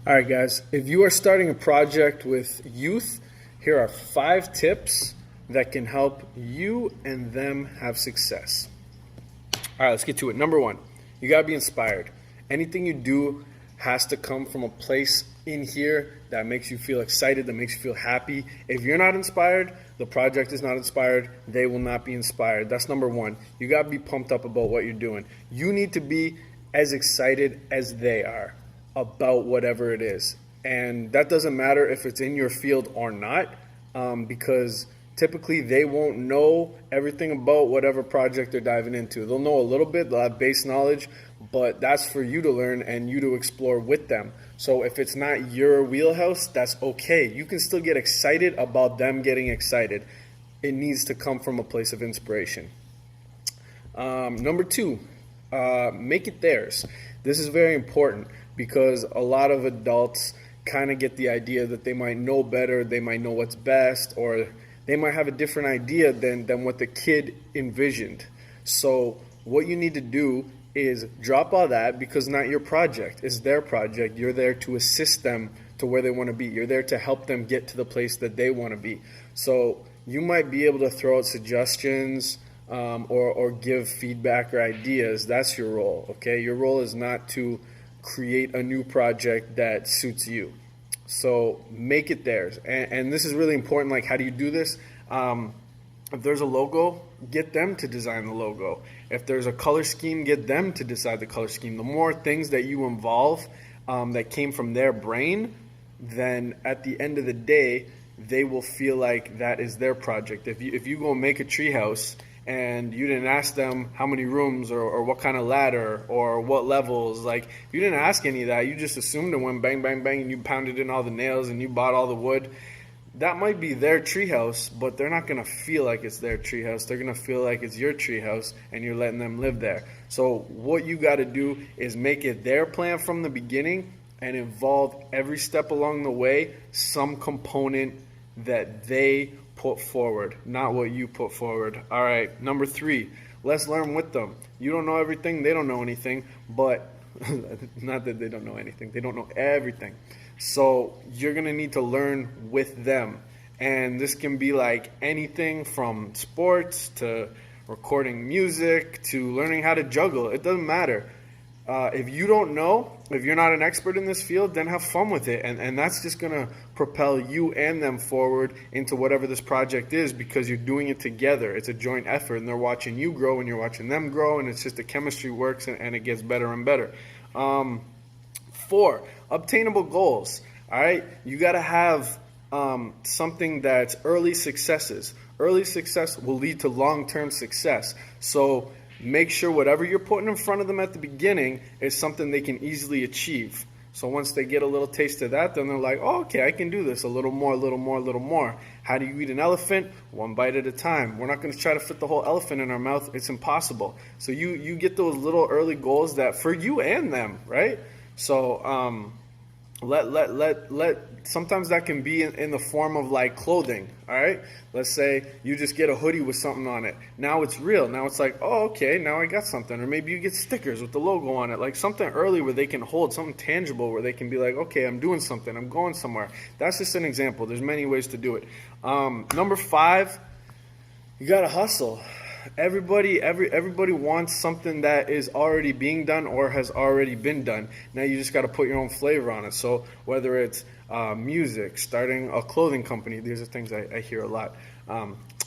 All right, guys, if you are starting a project with youth, here are 5 tips that can help you and them have success. All right, let's get to it. Number 1, you got to be inspired. Anything you do has to come from a place in here that makes you feel excited, that makes you feel happy. If you're not inspired, the project is not inspired, they will not be inspired. That's number 1. You got to be pumped up about what you're doing. You need to be as excited as they are about whatever it is. And that doesn't matter if it's in your field or not, because typically they won't know everything about whatever project they're diving into. They'll know a little bit, they'll have base knowledge, but that's for you to learn and you to explore with them. So if it's not your wheelhouse, that's okay. You can still get excited about them getting excited. It needs to come from a place of inspiration. Number 2, make it theirs. This is very important because a lot of adults kind of get the idea that they might know better, they might know what's best, or they might have a different idea than what the kid envisioned. So what you need to do is drop all that, because not your project, it's their project. You're there to assist them to where they want to be. You're there to help them get to the place that they want to be. So you might be able to throw out suggestions or give feedback or ideas. That's your role, okay? Your role is not to create a new project that suits you. So make it theirs. And this is really important. Like, how do you do this? If there's a logo, get them to design the logo. If there's a color scheme, get them to decide the color scheme. The more things that you involve that came from their brain, then at the end of the day, they will feel like that is their project. If you go make a treehouse and you didn't ask them how many rooms or what kind of ladder or what levels, like, you didn't ask any of that. You just assumed it went bang, bang, bang, and you pounded in all the nails and you bought all the wood. That might be their treehouse, but they're not going to feel like it's their treehouse. They're going to feel like it's your treehouse and you're letting them live there. So what you got to do is make it their plan from the beginning and involve every step along the way some component that they put forward, not what you put forward. All right, number 3, let's learn with them. You don't know everything, they don't know anything, but not that they don't know anything, they don't know everything. So you're going to need to learn with them. And this can be like anything from sports to recording music to learning how to juggle. It doesn't matter. If you don't know, if you're not an expert in this field, then have fun with it. And that's just going to propel you and them forward into whatever this project is, because you're doing it together. It's a joint effort, and they're watching you grow and you're watching them grow, and it's just the chemistry works and it gets better and better. 4, obtainable goals. All right, you got to have something that's early successes. Early success will lead to long-term success. So make sure whatever you're putting in front of them at the beginning is something they can easily achieve. So once they get a little taste of that, then they're like, oh, okay, I can do this. A little more, a little more, a little more. How do you eat an elephant? One bite at a time. We're not going to try to fit the whole elephant in our mouth. It's impossible. So you get those little early goals that for you and them, right? So sometimes that can be in the form of like clothing. All right, let's say you just get a hoodie with something on it. Now it's real. Now it's like, oh, okay, now I got something. Or maybe you get stickers with the logo on it, like something early where they can hold something tangible, where they can be like, okay, I'm doing something, I'm going somewhere. That's just an example. There's many ways to do it. Number 5, you gotta hustle. Everybody wants something that is already being done or has already been done. Now you just got to put your own flavor on it. So whether it's music, starting a clothing company, these are things I hear a lot.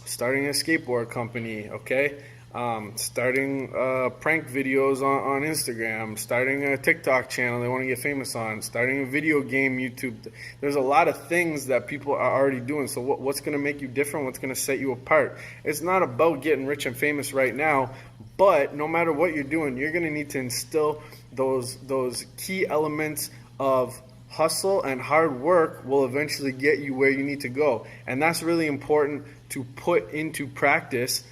Starting a skateboard company, okay? Starting prank videos on Instagram, starting a TikTok channel they want to get famous on, starting a video game YouTube. There's a lot of things that people are already doing. So what's going to make you different? What's going to set you apart? It's not about getting rich and famous right now, but no matter what you're doing, you're going to need to instill those key elements of hustle, and hard work will eventually get you where you need to go. And that's really important to put into practice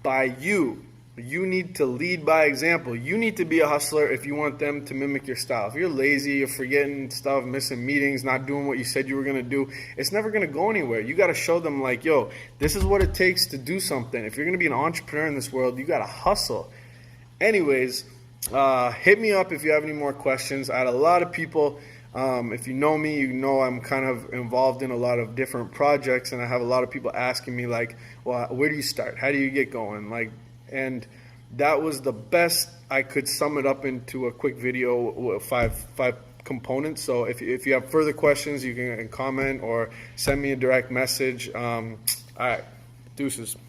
by you. You need to lead by example. You need to be a hustler if you want them to mimic your style. If you're lazy, you're forgetting stuff, missing meetings, not doing what you said you were going to do, it's never going to go anywhere. You got to show them like, yo, this is what it takes to do something. If you're going to be an entrepreneur in this world, you got to hustle. Anyways, hit me up if you have any more questions. I had a lot of people If you know me, you know I'm kind of involved in a lot of different projects, and I have a lot of people asking me like, well, where do you start? How do you get going? Like, and that was the best I could sum it up into a quick video with five components. So if you have further questions, you can comment or send me a direct message. All right, deuces.